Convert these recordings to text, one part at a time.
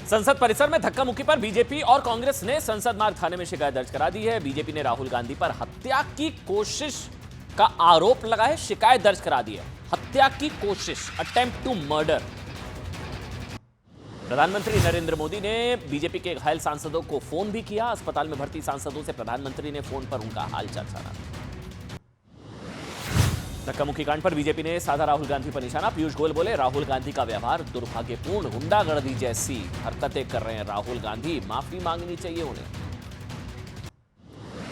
संसद परिसर में धक्का मुक्की पर बीजेपी और कांग्रेस ने संसद मार्ग थाने में शिकायत दर्ज करा दी है। बीजेपी ने राहुल गांधी पर हत्या की कोशिश का आरोप लगा है, शिकायत दर्ज करा दी है। हत्या की कोशिश, अटेम्प्ट टू मर्डर। प्रधानमंत्री नरेंद्र मोदी ने बीजेपी के घायल सांसदों को फोन भी किया। अस्पताल में भर्ती सांसदों से प्रधानमंत्री ने फोन पर उनका हालचाल जाना। धक्का मुक्की कांड पर बीजेपी ने साधा राहुल गांधी पर निशाना। पीयूष गोयल बोले, राहुल गांधी का व्यवहार दुर्भाग्यपूर्ण, गुंडागर्दी जैसी हरकतें कर रहे हैं राहुल गांधी, माफी मांगनी चाहिए उन्हें।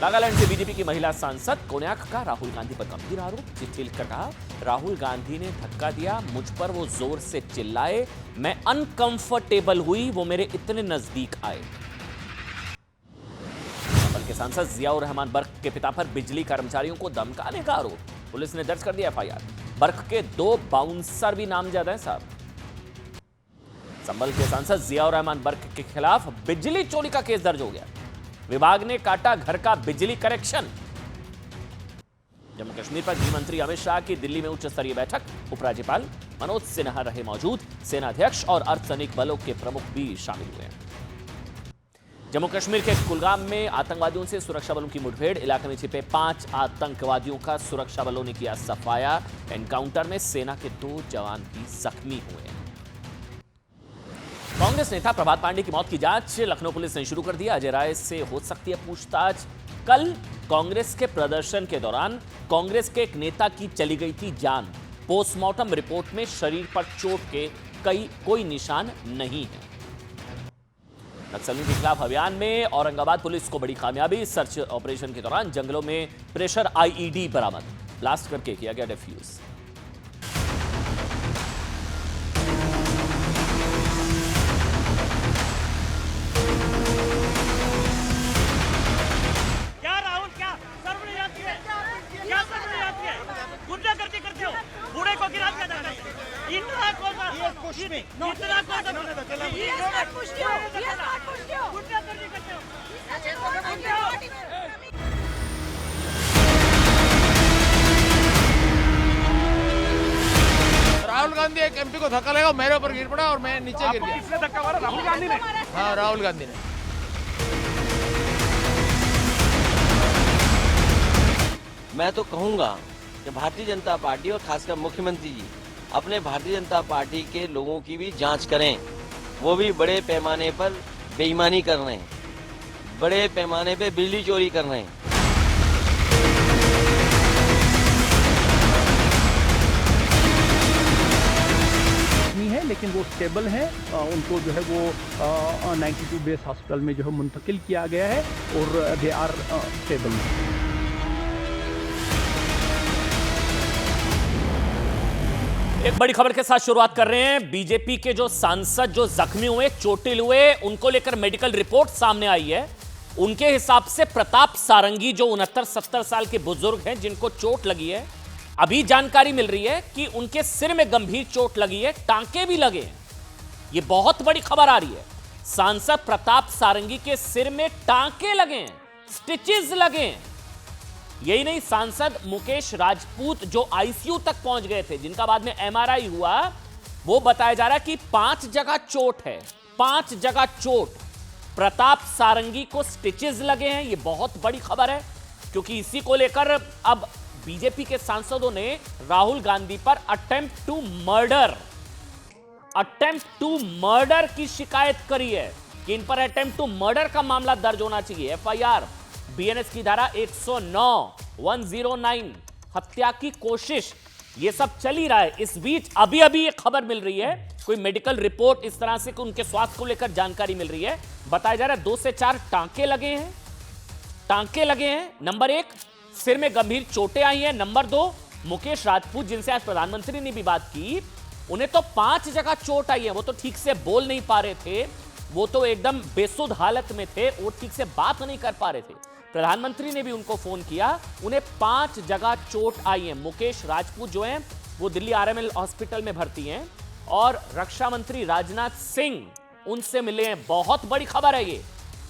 नागालैंड से बीजेपी की महिला सांसद कोन्याक का राहुल गांधी पर गंभीर आरोप। चिट्ठी लिखकर कहा, राहुल गांधी ने धक्का दिया, मुझ पर वो जोर से चिल्लाए, मैं अनकंफर्टेबल हुई, वो मेरे इतने नजदीक आए। संभल के सांसद जियाउर रहमान बर्क के पिता पर बिजली कर्मचारियों को धमकाने का आरोप। पुलिस ने दर्ज कर दिया एफआईआर। बर्क के 2 बाउंसर भी नामजद हैं साहब। संभल के सांसद जियाउर रहमान बर्क के खिलाफ बिजली चोरी का केस दर्ज हो गया। विभाग ने काटा घर का बिजली कनेक्शन। जम्मू कश्मीर पर गृह मंत्री अमित शाह की दिल्ली में उच्च स्तरीय बैठक। उपराज्यपाल मनोज सिन्हा रहे मौजूद। सेनाध्यक्ष और अर्धसैनिक बलों के प्रमुख भी शामिल हुए हैं। जम्मू कश्मीर के कुलगाम में आतंकवादियों से सुरक्षा बलों की मुठभेड़। इलाके में छिपे 5 आतंकवादियों का सुरक्षा बलों ने किया सफाया। एनकाउंटर में सेना के 2 जवान भी जख्मी हुए हैं। कांग्रेस नेता प्रभात पांडे की मौत की जांच लखनऊ पुलिस ने शुरू कर दिया। अजय राय से हो सकती है पूछताछ। कल कांग्रेस के प्रदर्शन के दौरान कांग्रेस के एक नेता की चली गई थी जान। पोस्टमार्टम रिपोर्ट में शरीर पर चोट के कोई निशान नहीं है। नक्सलियों के खिलाफ अभियान में औरंगाबाद पुलिस को बड़ी कामयाबी। सर्च ऑपरेशन के दौरान जंगलों में प्रेशर आईईडी बरामद। ब्लास्ट करके किया गया डिफ्यूज। क्या राहुल, क्या शर्म नहीं आती है? क्या शर्म नहीं आती है? गुंडागर्दी करते हो, बूढ़े को गिरा दिया जाता है। इतना कौन सा इतना कौन सा गुंडागर्दी करते हो? राहुल गांधी एक एमपी को धक्का लगा, मेरे ऊपर गिर पड़ा और मैं नीचे गिर गया। किसने धक्का मारा? राहुल गांधी ने? हाँ, राहुल गांधी ने। मैं तो कहूंगा कि भारतीय जनता पार्टी और खासकर मुख्यमंत्री जी अपने भारतीय जनता पार्टी के लोगों की भी जांच करें। वो भी बड़े पैमाने पर बेईमानी कर रहे हैं, बड़े पैमाने पे बिजली चोरी कर रहे हैं। है, लेकिन वो स्टेबल हैं। उनको जो है वो 92 बेस हॉस्पिटल में जो है मुंतकिल किया गया है और दे आर स्टेबल। एक बड़ी खबर के साथ शुरुआत कर रहे हैं। बीजेपी के जो सांसद जो जख्मी हुए, चोटिल हुए, उनको लेकर मेडिकल रिपोर्ट सामने आई है। उनके हिसाब से प्रताप सारंगी जो 69-70 साल के बुजुर्ग हैं जिनको चोट लगी है, अभी जानकारी मिल रही है कि उनके सिर में गंभीर चोट लगी है, टांके भी लगे हैं। यह बहुत बड़ी खबर आ रही है। सांसद प्रताप सारंगी के सिर में टांके लगे हैं, स्टिचेस लगे हैं। यही नहीं, सांसद मुकेश राजपूत जो आईसीयू तक पहुंच गए थे, जिनका बाद में एमआरआई हुआ, वो बताया जा रहा है कि 5 जगह चोट है, 5 जगह चोट। प्रताप सारंगी को स्टिचेस लगे हैं। यह बहुत बड़ी खबर है क्योंकि इसी को लेकर अब बीजेपी के सांसदों ने राहुल गांधी पर अटेम्प्ट टू मर्डर की शिकायत करी है कि इन पर अटेम्प्ट टू मर्डर का मामला दर्ज होना चाहिए। एफआईआर बीएनएस की धारा 109, 109 हत्या की कोशिश, ये सब चल ही रहा है। इस बीच अभी अभी एक खबर मिल रही है, कोई मेडिकल रिपोर्ट इस तरह से कि उनके स्वास्थ्य को लेकर जानकारी मिल रही है। बताया जा रहा है 2 से 4 टांके लगे हैं। नंबर 1, सिर में गंभीर चोटें आई हैं। नंबर 2, मुकेश राजपूत जिनसे आज प्रधानमंत्री ने भी बात की, उन्हें तो 5 जगह चोट आई है। वो तो ठीक से बोल नहीं पा रहे थे, वो तो एकदम बेसुध हालत में थे, वो ठीक से बात नहीं कर पा रहे थे। प्रधानमंत्री ने भी उनको फोन किया, उन्हें 5 जगह चोट आई है। मुकेश राजपूत जो हैं वो दिल्ली आरएमएल हॉस्पिटल में भर्ती हैं और रक्षा मंत्री राजनाथ सिंह उनसे मिले हैं। बहुत बड़ी खबर है ये।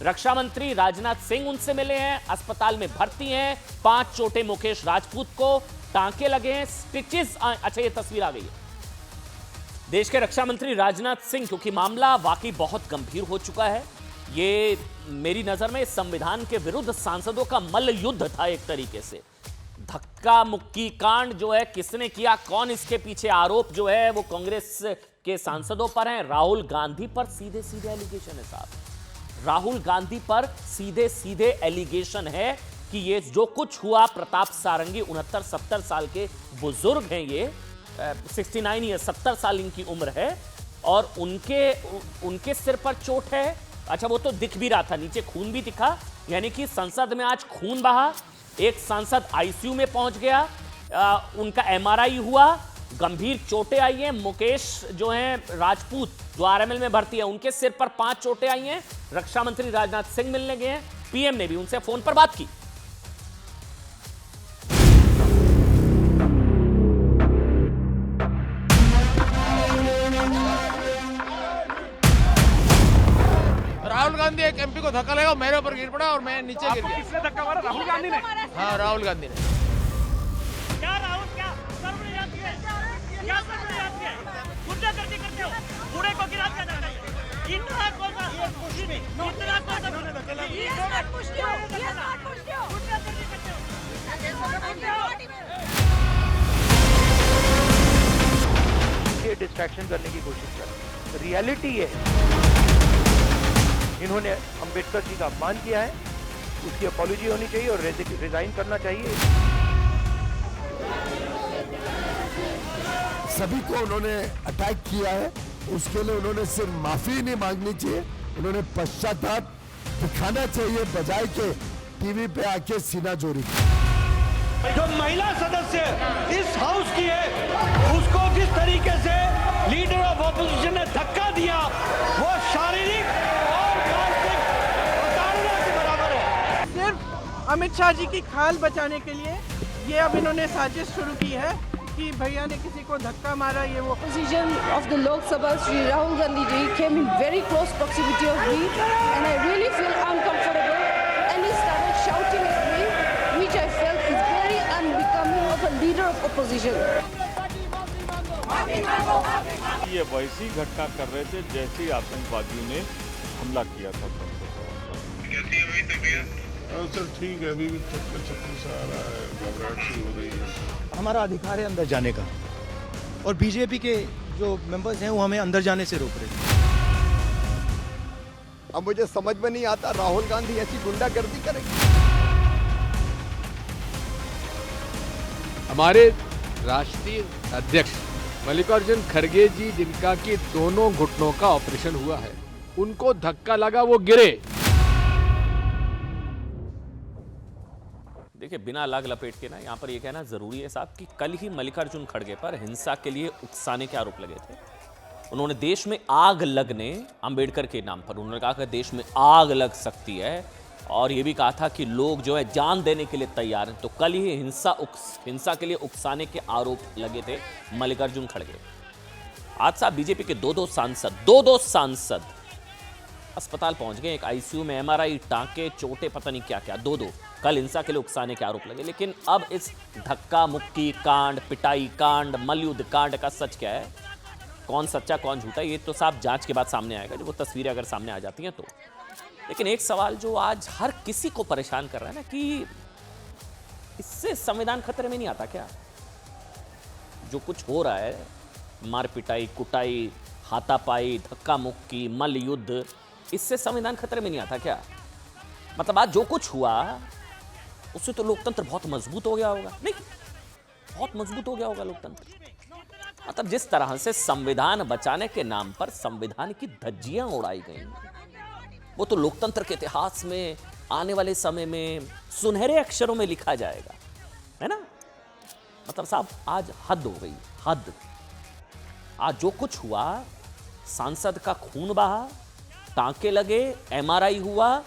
रक्षा मंत्री राजनाथ सिंह उनसे मिले हैं, अस्पताल में भर्ती हैं। 5 चोटें मुकेश राजपूत को, टांके लगे हैं, स्टिचेस। अच्छा, ये तस्वीर आ गई है। देश के रक्षा मंत्री राजनाथ सिंह, क्योंकि मामला वाकई बहुत गंभीर हो चुका है, ये मेरी नजर में संविधान के विरुद्ध सांसदों का मल्ल युद्ध था एक तरीके से। धक्का मुक्की कांड जो है किसने किया, कौन इसके पीछे, आरोप जो है वो कांग्रेस के सांसदों पर हैं। राहुल गांधी पर सीधे सीधे एलिगेशन है साहब, राहुल गांधी पर सीधे सीधे एलिगेशन है कि ये जो कुछ हुआ, प्रताप सारंगी 69-70 साल के बुजुर्ग हैं, ये 69 या 70 साल इनकी उम्र है, और उनके सिर पर चोट है। अच्छा, वो तो दिख भी रहा था, नीचे खून भी दिखा, यानी कि संसद में आज खून बहा। एक सांसद आईसीयू में पहुंच गया, उनका एमआरआई हुआ, गंभीर चोटें आई हैं। मुकेश जो हैं राजपूत, जो आरएमएल में भर्ती है, उनके सिर पर 5 चोटें आई हैं। रक्षा मंत्री राजनाथ सिंह मिलने गए हैं, पीएम ने भी उनसे फोन पर बात की। राहुल गांधी एक एमपी को धक्का लगा, मेरे ऊपर गिर पड़ा और मैं नीचे गिर गया। किसने धक्का मारा? राहुल गांधी ने? हाँ, राहुल गांधी ने। क्या राहुल, क्या सर्वनियात किया? क्या सर्वनियात किया? गुंडागर्दी करते हो, बूढ़े को गिरा दिया जाता है। इतना कौन सा, इतना कौन सा गुंडागर्दी करते हो? ये डिस्ट्रैक्शन करने की कोशिश कर रहे हैं। रियलिटी है, इन्होंने अंबेडकर जी का अपमान किया है, उसकी अपॉलॉजी होनी चाहिए और रिजाइन करना चाहिए। सभी को उन्होंने अटैक किया है, उसके लिए उन्होंने सिर्फ माफी नहीं मांगनी चाहिए, उन्होंने पश्चाताप दिखाना चाहिए, बजाय के टीवी पे आके सीना जोड़ी। जो महिला सदस्य इस हाउस की है, उसको जिस तरीके से लीडर ऑफ ऑपोजिशन ने धक्का दिया, वो शारीरिक और मानसिक प्रताड़ना के बराबर है। सिर्फ अमित शाह जी की खाल बचाने के लिए ये अब इन्होंने साजिश शुरू की है कि भैया ने किसी को धक्का मारा, ये वो। Opposition of the Lok Sabha, Shri Rahul Gandhi ji came in very close proximity of me, and I really feel uncomfortable. And he started shouting at me, which I felt is very unbecoming of a leader of opposition. ये वैसी घटना कर रहे थे जैसे आतंकवादियों ने हमला किया था। कैसी है भाई तबीयत? सर ठीक है, अभी भी चक्कर सा आ रहा है, घबराहट सी हो रही है। हमारा अधिकार है अंदर जाने का, और बीजेपी के जो मेंबर्स हैं वो हमें अंदर जाने से रोक रहे हैं। अब मुझे समझ में नहीं आता, राहुल गांधी ऐसी गुंडागर्दी करेंगे। हमारे राष्ट्रीय अध्यक्ष मल्लिकार्जुन खड़गे जी, जिनका कि दोनों घुटनों का ऑपरेशन हुआ है, उनको धक्का लगा, वो गिरे। देखिए, बिना लाग लपेट के ना यहाँ पर ये कहना जरूरी है साहब कि कल ही मल्लिकार्जुन खड़गे पर हिंसा के लिए उकसाने के आरोप लगे थे। उन्होंने देश में आग लगने, अंबेडकर के नाम पर उन्होंने कहा कि देश में आग लग सकती है, और ये भी कहा था कि लोग जो है जान देने के लिए तैयार हैं। तो कल ही हिंसा के लिए उकसाने के आरोप लगे थे मल्लिकार्जुन खड़गे। आज साहब बीजेपी के दो दो सांसद अस्पताल पहुंच गए, एक आईसीयू में, एमआरआई, टांके, चोटें, पता नहीं क्या क्या, दो कल हिंसा के लिए उकसाने के आरोप लगे। लेकिन अब इस धक्का मुक्की कांड, पिटाई कांड, मलयुद्ध कांड का सच क्या है, कौन सच्चा कौन झूठा, ये तो साहब जांच के बाद सामने आएगा, जो वो तस्वीरें अगर सामने आ जाती हैं तो। लेकिन एक सवाल जो आज हर किसी को परेशान कर रहा है ना, कि इससे संविधान खतरे में नहीं आता क्या? जो कुछ हो रहा है, मार पिटाई, कुटाई, हाथापाई, धक्का मुक्की, मल्ल युद्ध, इससे संविधान खतरे में नहीं आता क्या? मतलब आज जो कुछ हुआ उससे तो लोकतंत्र बहुत मजबूत हो गया होगा। नहीं, बहुत मजबूत हो गया होगा लोकतंत्र। मतलब जिस तरह से संविधान बचाने के नाम पर संविधान की धज्जियां उड़ाई गई, वो तो लोकतंत्र के इतिहास में आने वाले समय में सुनहरे अक्षरों में लिखा जाएगा, है ना? मतलब साहब आज हद हो गई, हद। आज जो कुछ हुआ, सांसद का खून बहा, टांके लगे, एमआरआई हुआ,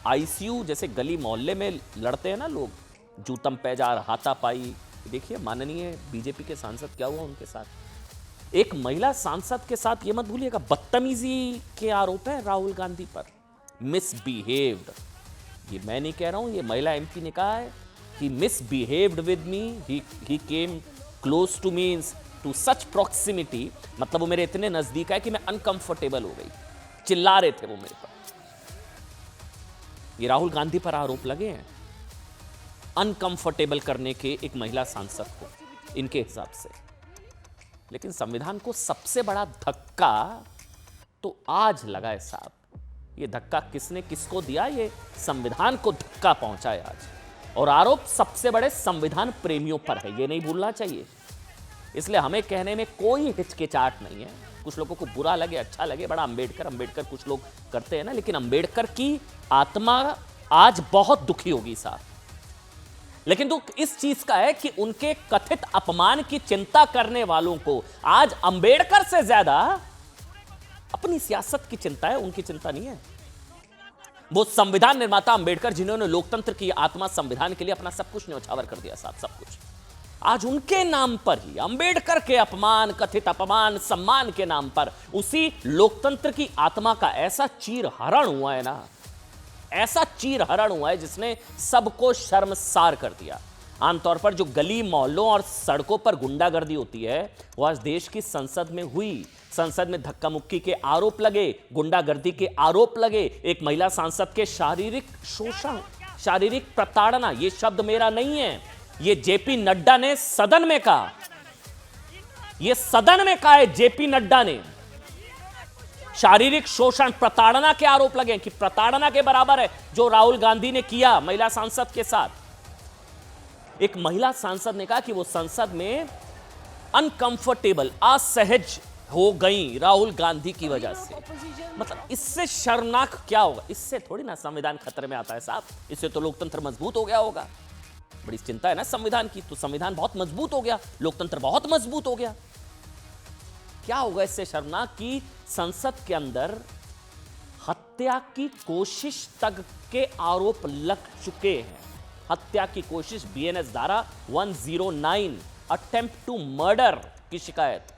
आईसीयू, जैसे गली मोहल्ले में लड़ते हैं ना लोग, जूतम पैजार, हाथापाई। देखिए माननीय बीजेपी के सांसद क्या हुआ उनके साथ। एक महिला सांसद के साथ, ये मत भूलिएगा, बदतमीजी के आरोप है राहुल गांधी पर, मिसबिहेव्ड। ये मैं नहीं कह रहा हूं, ये महिला एमपी ने कहा है कि misbehaved with me, he came close to me to such proximity, मतलब वो मेरे इतने नजदीक है कि मैं अनकंफर्टेबल हो गई। चिल्ला रहे थे वो मेरे पर। ये राहुल गांधी पर आरोप लगे हैं अनकंफर्टेबल करने के एक महिला सांसद को, इनके हिसाब से। लेकिन संविधान को सबसे बड़ा धक्का तो आज लगा है साहब। ये धक्का किसने किसको दिया? ये संविधान को धक्का पहुंचा है आज। और आरोप सबसे बड़े संविधान प्रेमियों पर है, ये नहीं भूलना चाहिए। इसलिए हमें कहने में कोई हिचकिचाहट नहीं है। कुछ लोगों को बुरा लगे, अच्छा लगे, बड़ा अंबेडकर कुछ लोग करते हैं ना, लेकिन अंबेडकर की आत्मा आज बहुत दुखी होगी साहब। लेकिन दुख इस चीज का है कि उनके कथित अपमान की चिंता करने वालों को आज अंबेडकर से ज्यादा अपनी सियासत की चिंता है, उनकी चिंता नहीं है। वो संविधान निर्माता अंबेडकर, जिन्होंने लोकतंत्र की आत्मा संविधान के लिए अपना सब कुछ न्यौछावर कर दिया साहब, सब कुछ। आज उनके नाम पर ही अंबेडकर के अपमान, कथित अपमान, सम्मान के नाम पर उसी लोकतंत्र की आत्मा का ऐसा चीरहरण हुआ है ना, ऐसा चीरहरण हुआ है जिसने सबको शर्मसार कर दिया। आमतौर पर जो गली मोहल्लों और सड़कों पर गुंडागर्दी होती है वो आज देश की संसद में हुई। संसद में धक्का मुक्की के आरोप लगे, गुंडागर्दी के आरोप लगे, एक महिला सांसद के शारीरिक शोषण, शारीरिक प्रताड़ना, ये शब्द मेरा नहीं है, ये जेपी नड्डा ने सदन में कहा। ये सदन में कहा है जेपी नड्डा ने। शारीरिक शोषण, प्रताड़ना के आरोप लगे कि प्रताड़ना के बराबर है जो राहुल गांधी ने किया महिला सांसद के साथ। एक महिला सांसद ने कहा कि वो संसद में अनकंफर्टेबल, असहज हो गई राहुल गांधी की वजह से। मतलब इससे शर्मनाक क्या होगा? इससे थोड़ी ना संविधान खतरे में आता है साहब, इससे तो लोकतंत्र मजबूत हो गया होगा। बड़ी चिंता है ना संविधान की, तो संविधान बहुत मजबूत हो गया, लोकतंत्र बहुत मजबूत हो गया। क्या होगा इससे शर्मनाक कि संसद के अंदर हत्या की कोशिश तक के आरोप लग चुके हैं। हत्या की कोशिश, बीएनएस धारा 109, अटेम्प्ट टू मर्डर की शिकायत।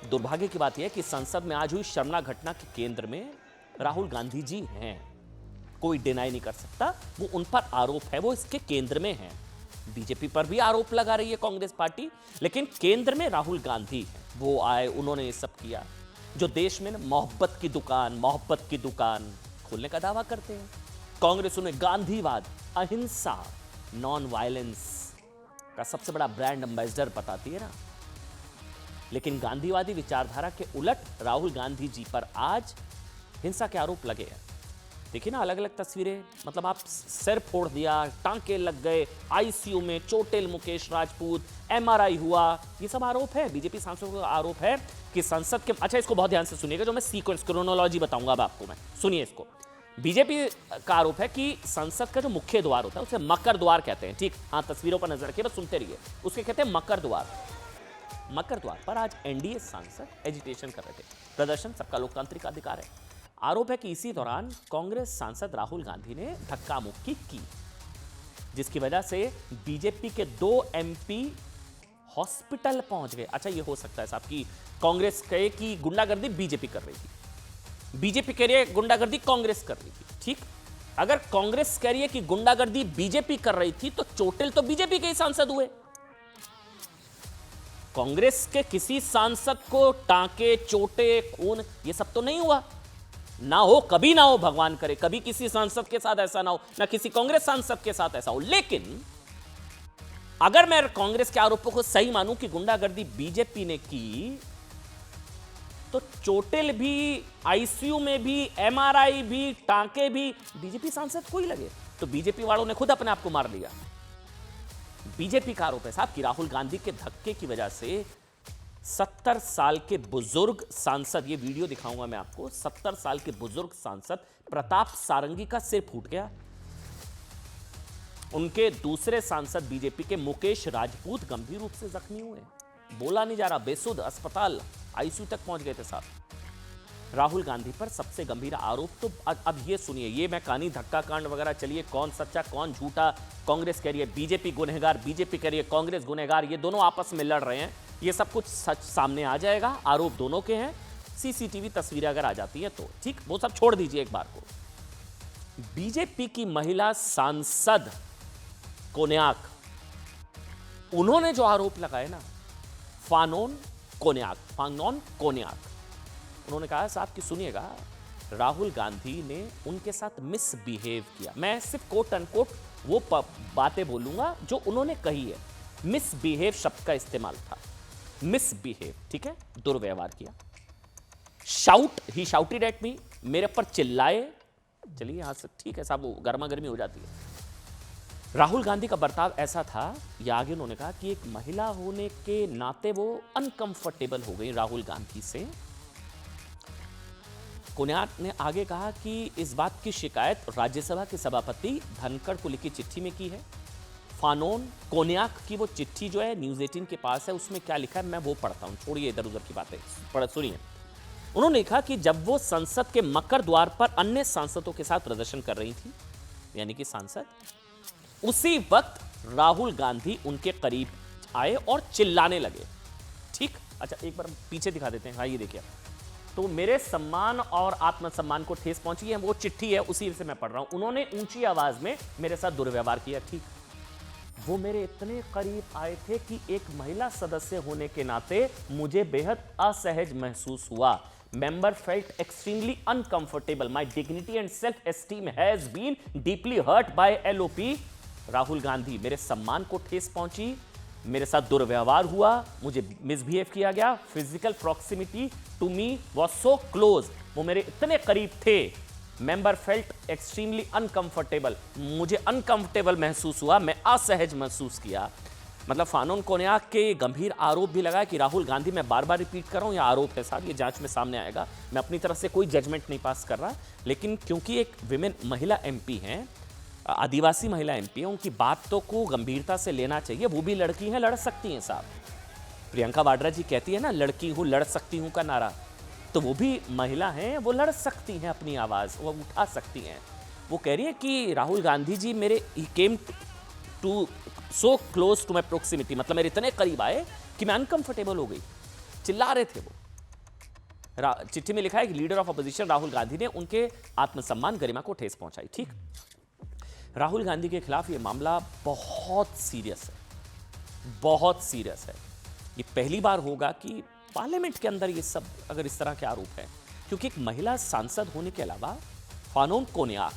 दुर्भाग्य की बात यह है कि संसद में आज हुई शर्मनाक घटना के केंद्र में राहुल गांधी जी हैं। कोई डिनाई नहीं कर सकता, वो उन पर आरोप है, वो इसके केंद्र में हैं। बीजेपी पर भी आरोप लगा रही है कांग्रेस पार्टी, लेकिन केंद्र में राहुल गांधी हैं। वो आए, उन्होंने ये सब किया जो देश में मोहब्बत की दुकान खोलने का दावा करते हैं। कांग्रेस उन्हें गांधीवाद, अहिंसा, नॉन वायलेंस का सबसे बड़ा ब्रांड एम्बेसडर बताती है ना। लेकिन गांधीवादी विचारधारा के उलट राहुल गांधी जी पर आज हिंसा के आरोप लगे हैं। देखिए ना अलग अलग तस्वीरें, मतलब आप सिर फोड़ दिया, टांके लग गए, आईसीयू में चोटिल मुकेश राजपूत, एमआरआई हुआ, ये सब आरोप है। बीजेपी सांसदों का आरोप है कि संसद के, अच्छा इसको बहुत ध्यान से सुनिएगा, जो मैं सीक्वेंस क्रोनोलॉजी बताऊंगा अब आपको मैं, सुनिए इसको। बीजेपी का आरोप है कि संसद का जो मुख्य द्वार होता है उसे मकर द्वार कहते हैं, ठीक? हाँ, तस्वीरों पर नजर रखिए, बस सुनते रहिए। उसके कहते हैं मकर द्वार। मकर द्वार पर आज एनडीए सांसद एजिटेशन कर रहे थे। प्रदर्शन सबका लोकतांत्रिक अधिकार है। आरोप है कि इसी दौरान कांग्रेस सांसद राहुल गांधी ने धक्का मुक्की की, जिसकी वजह से बीजेपी के 2 एमपी हॉस्पिटल पहुंच गए। अच्छा, ये हो सकता है साहब कि कांग्रेस कहे कि गुंडागर्दी बीजेपी कर रही थी, बीजेपी कह रही है गुंडागर्दी कांग्रेस कर रही थी, ठीक? अगर कांग्रेस कह रही है कि गुंडागर्दी बीजेपी कर रही थी तो चोटिल तो बीजेपी के ही सांसद हुए। कांग्रेस के किसी सांसद को टांके, चोटे, खून ये सब तो नहीं हुआ, ना हो, कभी ना हो, भगवान करे कभी किसी सांसद के साथ ऐसा ना हो, ना किसी कांग्रेस सांसद के साथ ऐसा हो। लेकिन अगर मैं कांग्रेस के आरोपों को सही मानूं कि गुंडागर्दी बीजेपी ने की, तो चोटिल भी, आईसीयू में भी, एमआरआई भी, टांके भी बीजेपी सांसद को ही लगे। तो बीजेपी वालों ने खुद अपने आप को मार लिया। बीजेपी का आरोप है साहब कि राहुल गांधी के धक्के की वजह से 70 साल के बुजुर्ग सांसद, ये वीडियो दिखाऊंगा मैं आपको, 70 साल के बुजुर्ग सांसद प्रताप सारंगी का सिर फूट गया। उनके दूसरे सांसद बीजेपी के मुकेश राजपूत गंभीर रूप से जख्मी हुए, बोला नहीं जा रहा, बेसुध, अस्पताल, आईसीयू तक पहुंच गए थे साहब। राहुल गांधी पर सबसे गंभीर आरोप तो अब ये सुनिए, ये मैं कहानी धक्का कांड वगैरह, चलिए कौन सच्चा कौन झूठा, कांग्रेस कह रही है बीजेपी गुनहगार, बीजेपी कह रही है कांग्रेस गुनहगार, ये दोनों आपस में लड़ रहे हैं, ये सब कुछ सच सामने आ जाएगा। आरोप दोनों के हैं, सीसीटीवी तस्वीरें अगर आ जाती हैं तो ठीक, वो सब छोड़ दीजिए एक बार को। बीजेपी की महिला सांसद कोन्याक, उन्होंने जो आरोप लगाए ना, फानोन कोन्याक। उन्होंने कहा साहब कि सुनिएगा, राहुल गांधी ने उनके साथ मिसबिहेव किया। मैं सिर्फ कोट अनकोट वो बातें बोलूंगा जो उन्होंने कही है। मिसबिहेव शब्द का इस्तेमाल था, मिसबिहेव, ठीक है, दुर्व्यवहार किया। ही शाउटेड एट मी, मेरे पर चिल्लाए। चलिए यहां से ठीक है साहब, वो गर्मा गर्मी हो जाती है। राहुल गांधी का बर्ताव ऐसा था, या आगे उन्होंने कहा कि एक महिला होने के नाते वो अनकंफर्टेबल हो गई राहुल गांधी से। कोन्याक ने आगे कहा कि इस बात की शिकायत राज्यसभा के सभापति धनखड़ को लिखी चिट्ठी में की है। फानोन कोन्याक की वो चिट्ठी जो है न्यूज़ 18 के पास है, उसमें क्या लिखा है मैं वो पढ़ता हूं, छोड़िए इधर उधर की बातें, सुनिए। उन्होंने लिखा कि जब वो संसद के मकर द्वार पर अन्य सांसदों के साथ प्रदर्शन कर रही थी, यानी कि सांसद, उसी वक्त राहुल गांधी उनके करीब आए और चिल्लाने लगे। ठीक, अच्छा एक बार पीछे दिखा देते हैं। हाँ ये देखिए, तो मेरे सम्मान और आत्मसम्मान को ठेस पहुंची है, वो चिट्ठी है, उसी से मैं पढ़ रहा हूं। उन्होंने ऊंची आवाज में मेरे साथ दुर्व्यवहार किया। ठीक, वो मेरे इतने करीब आए थे कि एक महिला सदस्य होने के नाते मुझे बेहद असहज महसूस हुआ। Member felt extremely uncomfortable. My dignity and self-esteem has been deeply hurt by LOP. Rahul Gandhi, मेरे सम्मान को ठेस पहुंची, मेरे साथ दुर्व्यवहार हुआ, मुझे मिसबिहेव किया गया। Physical proximity to me was so close, वो मेरे इतने करीब थे। मेंबर फेल्ट एक्सट्रीमली अनकंफर्टेबल, मुझे अनकंफर्टेबल महसूस हुआ, मैं असहज महसूस किया। मतलब फानोन कोन्याक के गंभीर आरोप भी लगा कि राहुल गांधी, मैं बार बार रिपीट कर रहा हूं, यह आरोप है साहब, ये जांच में सामने आएगा, मैं अपनी तरफ से कोई जजमेंट नहीं पास कर रहा, लेकिन क्योंकि एक विमेन महिला एमपी हैं, आदिवासी महिला एमपी हैं, उनकी बातों को गंभीरता से लेना चाहिए। वो भी लड़की हैं, लड़ सकती हैं साहब। प्रियंका वाड्रा जी कहती है ना, लड़की हूं लड़ सकती हूं का नारा, तो वो भी महिला हैं, वो लड़ सकती हैं, अपनी आवाज़ वो उठा सकती हैं। वो कह रही है कि राहुल गांधी जी मेरे he came to so close to my proximity, मतलब मेरे इतने करीब आए कि मैं अनकंफर्टेबल हो गई, चिल्ला रहे थे वो। चिट्ठी में लिखा है कि leader of opposition Rahul Gandhi ने उनके आत्मसम्मान गरिमा को ठेस पहुंचाई। ठीक, राहुल गांधी के खिलाफ ये मामला बहुत सीरियस है, बहुत सीरियस है। ये पहली बार होगा कि पार्लियामेंट के अंदर ये सब अगर इस तरह के आरोप हैं, क्योंकि एक महिला सांसद होने के अलावा फानोन कोन्याक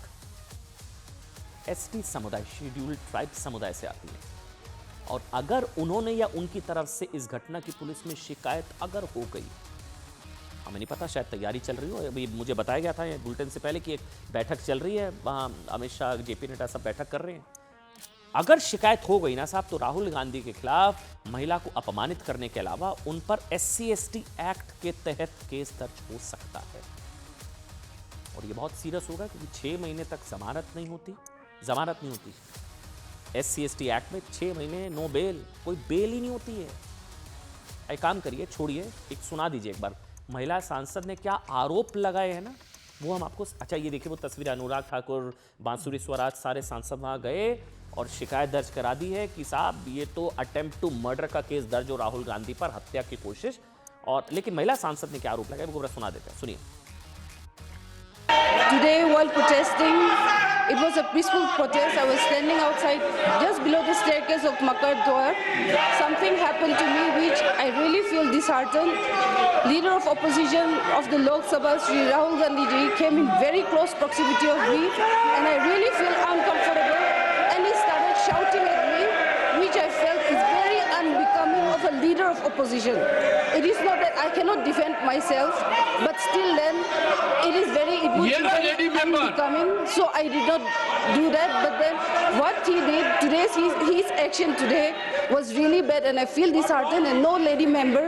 एसटी समुदाय, शेड्यूल्ड ट्राइब समुदाय से आती है, और अगर उन्होंने या उनकी तरफ से इस घटना की पुलिस में शिकायत अगर हो गई, हमें नहीं पता, शायद तैयारी चल रही हो। अभी मुझे बताया गया था बुलेटिन से पहले कि एक बैठक चल रही है, वहाँ अमित शाह, जेपी नड्डा सब बैठक कर रहे हैं। अगर शिकायत हो गई ना साहब, तो राहुल गांधी के खिलाफ महिला को अपमानित करने के अलावा उन पर SC/ST एक्ट के तहत केस दर्ज हो सकता है, और ये बहुत सीरियस होगा, क्योंकि 6 महीने तक जमानत नहीं होती। SC/ST एक्ट में 6 महीने नो बेल, कोई बेल ही नहीं होती है। एक काम करिए, छोड़िए, एक सुना दीजिए एक बार महिला सांसद ने क्या आरोप लगाए हैं ना, वो हम आपको। अच्छा ये देखिए, वो तस्वीर, अनुराग ठाकुर, बांसुरी स्वराज, सारे सांसद वहाँ गए और शिकायत दर्ज करा दी है कि साहब ये तो अटेम्प्ट टू मर्डर का केस दर्ज हो राहुल गांधी पर, हत्या की कोशिश। और लेकिन महिला सांसद ने क्या आरोप लगाए वो सुना देते हैं, सुनिए। Today, while protesting, it was a peaceful protest. I was standing outside just below the staircase of Makar Dwar. Something happened to me which I really feel disheartened. Leader of opposition of the Lok Sabha, Shri Rahul Gandhi ji, came in very close proximity of me, and I really feel uncomfortable. And he started shouting at me, which I felt is very unbecoming of a leader of opposition. It is not that I cannot defend myself, but still then it would be very unbecoming. So I did not do that. But then what he did, his action today was really bad, and I feel disheartened. And no lady member,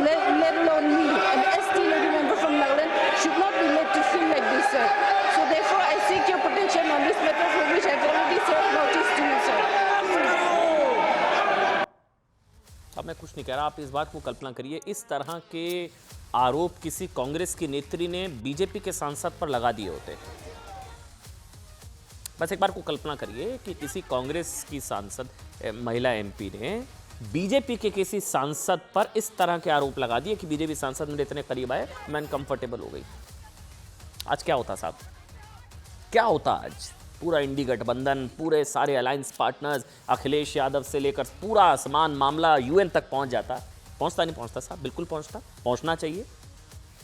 let alone me, an ST lady member from Nagaland, should not be made to feel like this, sir. So therefore I seek your protection on this matter, for which I have already served notice to you, sir. अब मैं कुछ नहीं कह रहा, आप इस बात को कल्पना करिए, इस तरह के आरोप किसी कांग्रेस की नेत्री ने बीजेपी के सांसद पर लगा दिए होते। बस एक बार को कल्पना करिए कि किसी कांग्रेस की सांसद, महिला एमपी ने बीजेपी के किसी सांसद पर इस तरह के आरोप लगा दिए कि बीजेपी सांसद मेरे इतने करीब आए, मैं अनकंफर्टेबल हो गई। आज क्या होता साहब, क्या होता आज? पूरा इंडी गठबंधन, पूरे सारे अलायंस पार्टनर्स अखिलेश यादव से लेकर पूरा आसमान मामला यूएन तक पहुंच जाता। पहुंचता नहीं पहुंचता साहब, बिल्कुल पहुंचता, पहुंचना चाहिए।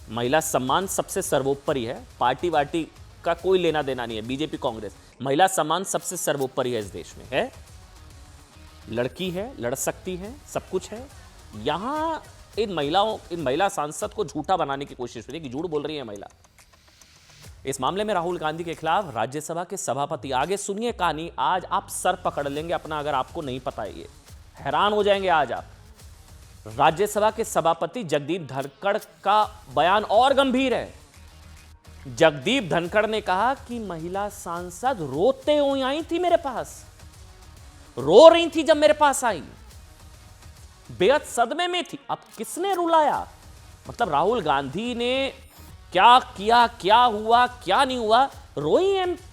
महिला सम्मान सबसे सर्वोपरि है, पार्टी वार्टी का कोई लेना देना नहीं है, बीजेपी कांग्रेस, महिला सम्मान सबसे सर्वोपरि है इस देश में। है, लड़की है, लड़ सकती है, सब कुछ है। यहां इन महिला सांसद को झूठा बनाने की कोशिश हो रही है कि झूठ बोल रही है महिला। इस मामले में राहुल गांधी के खिलाफ राज्यसभा के सभापति, आगे सुनिए कहानी, आज आप सर पकड़ लेंगे अपना अगर आपको नहीं पता है, ये हैरान हो जाएंगे आज आप। राज्यसभा के सभापति जगदीप धनखड़ का बयान और गंभीर है। जगदीप धनखड़ ने कहा कि महिला सांसद रोते हुए आई थी मेरे पास, रो रही थी जब मेरे पास आई, बेहद सदमे में थी। अब किसने रुलाया? मतलब राहुल गांधी ने क्या किया, क्या हुआ, क्या नहीं हुआ? रोई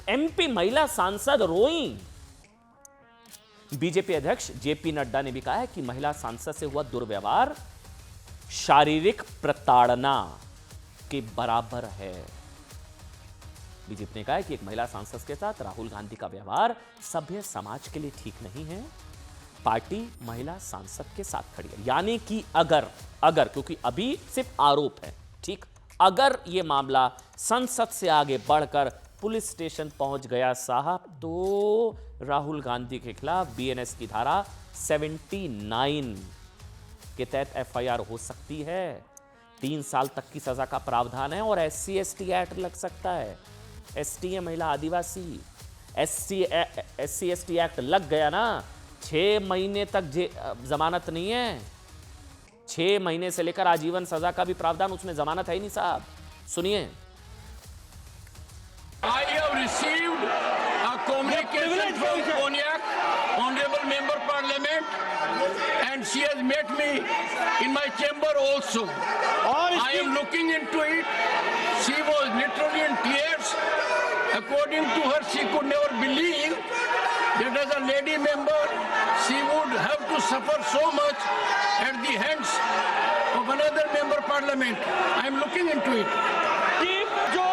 एमपी महिला सांसद रोई। बीजेपी अध्यक्ष जेपी नड्डा ने भी कहा है कि महिला सांसद से हुआ दुर्व्यवहार शारीरिक प्रताड़ना के बराबर है। बीजेपी ने कहा है कि एक महिला सांसद के साथ राहुल गांधी का व्यवहार सभ्य समाज के लिए ठीक नहीं है। पार्टी महिला सांसद के साथ खड़ी है। यानी कि अगर क्योंकि अभी सिर्फ आरोप है, ठीक, अगर यह मामला संसद से आगे बढ़कर पुलिस स्टेशन पहुंच गया साहब, तो राहुल गांधी के खिलाफ बीएनएस की धारा 79 के तहत एफआईआर हो सकती है। 3 साल तक की सजा का प्रावधान है और SC/ST एक्ट लग सकता है। ST है महिला आदिवासी, SC/ST एक्ट लग गया ना, 6 महीने तक जमानत नहीं है, 6 महीने से लेकर आजीवन सजा का भी प्रावधान, उसमें जमानत है ही नहीं साहब। सुनिए। I have received a communication from Konyak, Honorable Member Parliament, and she has met me in my chamber also. I am looking into it. She was literally in tears. According to her, she could never believe that as a lady member, she would have to suffer so much at the hands of another member Parliament. I am looking into it. जो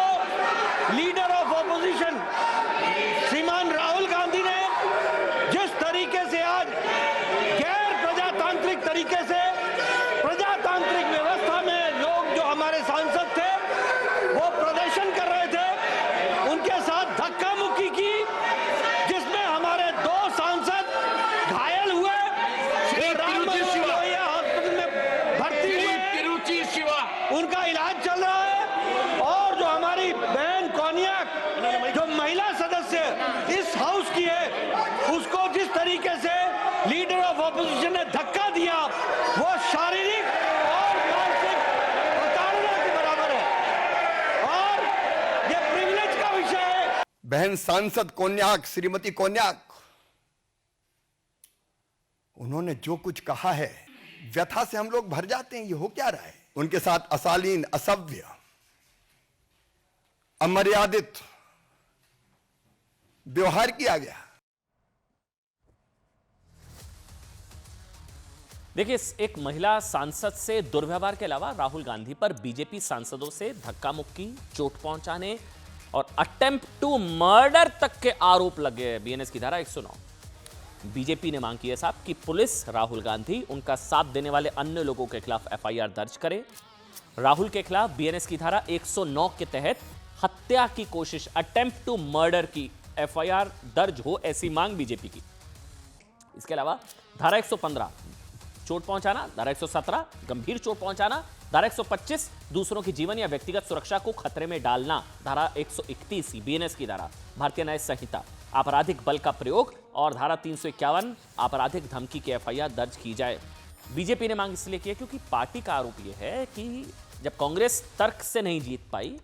leader of opposition श्रीमान राहुल गांधी ने जिस तरीके से आज गैर प्रजातांत्रिक तरीके से प्रजातांत्रिक व्यवस्था में लोग जो हमारे सांसद थे वो प्रदर्शन कर रहे थे, उनके साथ धक्का मुक्की की, जिसमें हमारे 2 सांसद घायल हुए, हॉस्पिटल में भर्ती हुए, उनका इलाज चल रहा है। और जो हमारी बहन कोनियाक जो महिला सदस्य इस हाउस की है, उसको जिस तरीके से लीडर ऑफ ऑपोजिशन ने धक्का दिया, वो शारीरिक और मानसिक प्रताड़ना के बराबर है और ये प्रिविलेज का विषय है। बहन सांसद कोन्याक, श्रीमती कोन्याक, उन्होंने जो कुछ कहा है, व्यथा से हम लोग भर जाते हैं। ये हो क्या रहा है? उनके साथ अशालीन, असभ्य, अमर्यादित व्यवहार किया गया। देखिए, एक महिला सांसद से दुर्व्यवहार के अलावा राहुल गांधी पर बीजेपी सांसदों से धक्का मुक्की, चोट पहुंचाने और अटेम्प्ट टू मर्डर तक के आरोप लगे। बीएनएस की धारा 109। बीजेपी ने मांग की है साहब कि पुलिस राहुल गांधी, उनका साथ देने वाले अन्य लोगों के खिलाफ एफआईआर दर्ज करे। राहुल के खिलाफ बीएनएस की धारा 109 के तहत हत्या की कोशिश, अटेम्प्ट टू मर्डर की एफआईआर दर्ज हो, ऐसी मांग बीजेपी की। इसके अलावा धारा 115 चोट पहुंचाना, धारा 117 गंभीर चोट पहुंचाना, धारा 125 दूसरों की जीवन या व्यक्तिगत सुरक्षा को खतरे में डालना, धारा 131 बीएनएस की धारा, भारतीय न्याय संहिता, आपराधिक बल का प्रयोग और धारा 351 आपराधिक धमकी की एफआईआर दर्ज की जाए। बीजेपी ने मांग इसलिए की है क्योंकि पार्टी का आरोप यह है कि जब कांग्रेस तर्क से नहीं जीत पाई,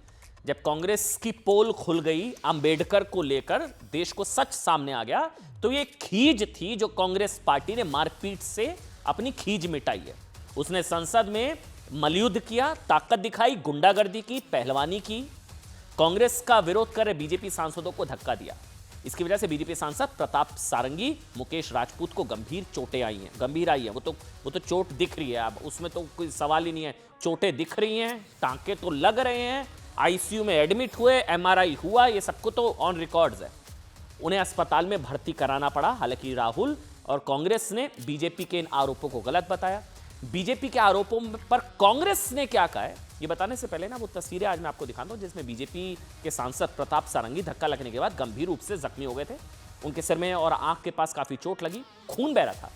जब कांग्रेस की पोल खुल गई अंबेडकर को लेकर, देश को सच सामने आ गया, तो ये खीज थी जो कांग्रेस पार्टी ने मारपीट से अपनी खीज मिटाई है। उसने संसद में मलयुद्ध किया, ताकत दिखाई, गुंडागर्दी की, पहलवानी की, कांग्रेस का विरोध कर रहे बीजेपी सांसदों को धक्का दिया। इसकी वजह से बीजेपी सांसद प्रताप सारंगी, मुकेश राजपूत को गंभीर चोटें आई हैं, गंभीर आई है। वो तो चोट दिख रही है, अब उसमें तो कोई सवाल ही नहीं है, चोटें दिख रही हैं, टांके तो लग रहे हैं, आईसीयू में एडमिट हुए, एमआरआई हुआ, ये सबको तो ऑन रिकॉर्ड्स है। उन्हें अस्पताल में भर्ती कराना पड़ा। हालांकि राहुल और कांग्रेस ने बीजेपी के इन आरोपों को गलत बताया। बीजेपी के आरोपों पर कांग्रेस ने क्या कहा है, ये बताने से पहले ना वो तस्वीरें आज मैं आपको दिखाता हूं जिसमें बीजेपी के सांसद प्रताप सारंगी धक्का लगने के बाद गंभीर रूप से जख्मी हो गए थे। उनके सिर में और आंख के पास काफी चोट लगी, खून बह रहा था।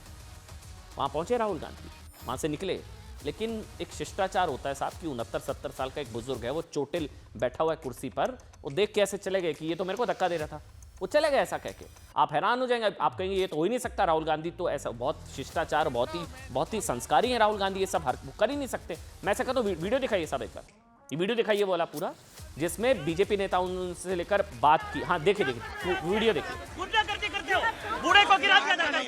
वहां पहुंचे राहुल गांधी, वहां से निकले, लेकिन एक शिष्टाचार होता है साहब कि 69-70 साल का एक बुजुर्ग है, वो चोटिल बैठा हुआ है कुर्सी पर, वो देख के ऐसे चले गए कि ये तो मेरे को धक्का दे रहा था, वो चले गए ऐसा कह के। आप हैरान हो जाएंगे, आप कहेंगे ये तो हो ही नहीं सकता, राहुल गांधी तो ऐसा बहुत शिष्टाचार, बहुत ही संस्कारी है राहुल गांधी, ये सब कर ही नहीं सकते। मैं ऐसा कहता हूँ वीडियो दिखाइए साहब, एक बार ये वीडियो दिखाइए वाला पूरा, जिसमें बीजेपी नेताओं से लेकर बात की। हाँ देखिए वीडियो देखिए। गुंडागर्दी करते हो, बूढ़े को गिरा दिया जाता है।